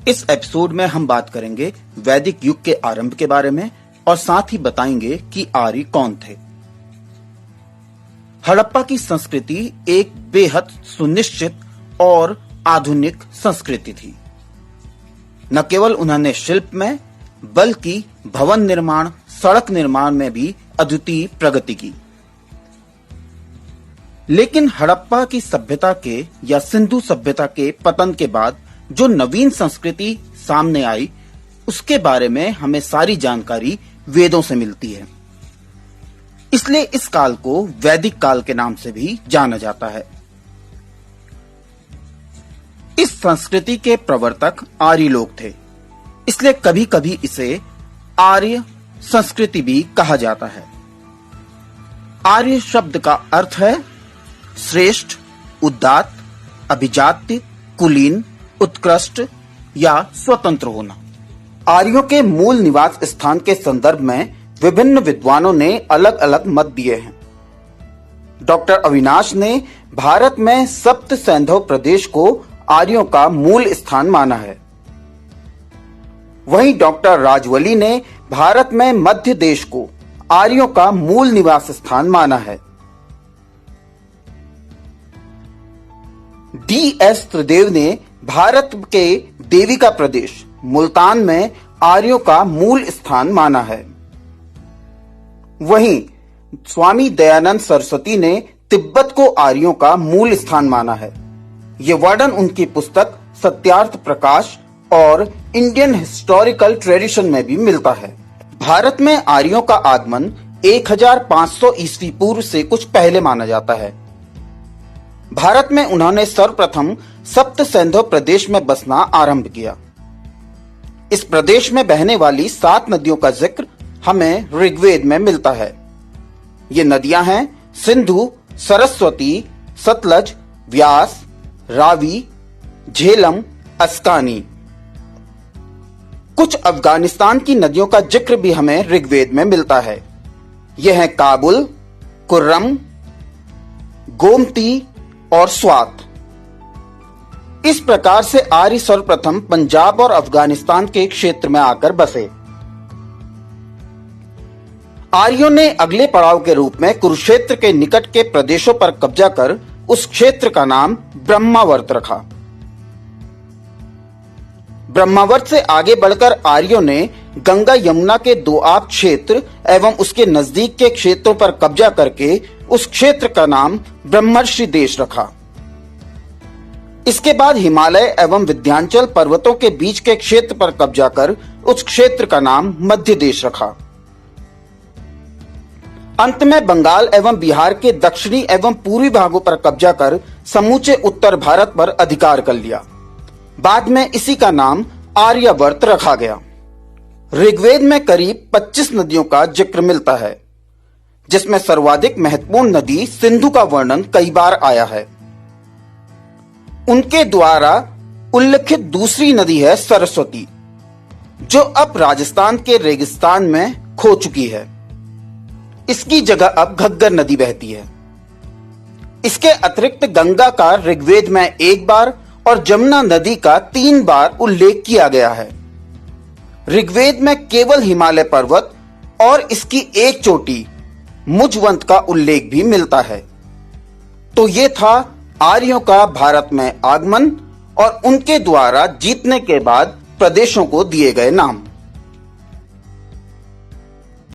इस एपिसोड में हम बात करेंगे वैदिक युग के आरंभ के बारे में और साथ ही बताएंगे कि आर्य कौन थे। हड़प्पा की संस्कृति एक बेहद सुनिश्चित और आधुनिक संस्कृति थी। न केवल उन्होंने शिल्प में बल्कि भवन निर्माण, सड़क निर्माण में भी अद्वितीय प्रगति की। लेकिन हड़प्पा की सभ्यता के या सिंधु सभ्यता के पतन के बाद जो नवीन संस्कृति सामने आई, उसके बारे में हमें सारी जानकारी वेदों से मिलती है। इसलिए इस काल को वैदिक काल के नाम से भी जाना जाता है। इस संस्कृति के प्रवर्तक आर्य लोग थे, इसलिए कभी कभी इसे आर्य संस्कृति भी कहा जाता है। आर्य शब्द का अर्थ है श्रेष्ठ, उदात्त, अभिजात्य, कुलीन, उत्कृष्ट या स्वतंत्र होना। आर्यों के मूल निवास स्थान के संदर्भ में विभिन्न विद्वानों ने अलग अलग मत दिए हैं। डॉक्टर अविनाश ने भारत में सप्त सैंधव प्रदेश को आर्यों का मूल स्थान माना है। वहीं डॉक्टर राजवली ने भारत में मध्य देश को आर्यों का मूल निवास स्थान माना है। डी.एस. त्रिदेव ने भारत के देविका प्रदेश मुल्तान में आर्यों का मूल स्थान माना है। वहीं स्वामी दयानंद सरस्वती ने तिब्बत को आर्यों का मूल स्थान माना है। ये वर्णन उनकी पुस्तक सत्यार्थ प्रकाश और इंडियन हिस्टोरिकल ट्रेडिशन में भी मिलता है। भारत में आर्यों का आगमन 1500 ईस्वी पूर्व से कुछ पहले माना जाता है। भारत में उन्होंने सर्वप्रथम सप्त सैंधव प्रदेश में बसना आरंभ किया। इस प्रदेश में बहने वाली 7 नदियों का जिक्र हमें ऋग्वेद में मिलता है। ये नदियां हैं सिंधु, सरस्वती, सतलज, व्यास, रावी, झेलम, अस्कानी। कुछ अफगानिस्तान की नदियों का जिक्र भी हमें ऋग्वेद में मिलता है। यह है काबुल, कुर्रम, गोमती और स्वात। इस प्रकार से आर्य सर्वप्रथम पंजाब और अफगानिस्तान के क्षेत्र में आकर बसे। आर्यों ने अगले पड़ाव के रूप में कुरुक्षेत्र के निकट के प्रदेशों पर कब्जा कर उस क्षेत्र का नाम ब्रह्मावर्त रखा। ब्रह्मावर्त से आगे बढ़कर आर्यों ने गंगा यमुना के दोआब क्षेत्र एवं उसके नजदीक के क्षेत्रों पर कब्जा करके उस क्षेत्र का नाम ब्रह्मर्षि देश रखा। इसके बाद हिमालय एवं विंध्याचल पर्वतों के बीच के क्षेत्र पर कब्जा कर उस क्षेत्र का नाम मध्य देश रखा। अंत में बंगाल एवं बिहार के दक्षिणी एवं पूर्वी भागों पर कब्जा कर समूचे उत्तर भारत पर अधिकार कर लिया। बाद में इसी का नाम आर्यावर्त रखा गया। ऋग्वेद में करीब 25 नदियों का जिक्र मिलता है, जिसमें सर्वाधिक महत्वपूर्ण नदी सिंधु का वर्णन कई बार आया है। उनके द्वारा उल्लेखित दूसरी नदी है सरस्वती, जो अब राजस्थान के रेगिस्तान में खो चुकी है। इसकी जगह अब घग्गर नदी बहती है। इसके अतिरिक्त गंगा का ऋग्वेद में 1 बार और जमुना नदी का 3 बार उल्लेख किया गया है। ऋग्वेद में केवल हिमालय पर्वत और इसकी एक चोटी मुझवंत का उल्लेख भी मिलता है। तो ये था आर्यों का भारत में आगमन और उनके द्वारा जीतने के बाद प्रदेशों को दिए गए नाम।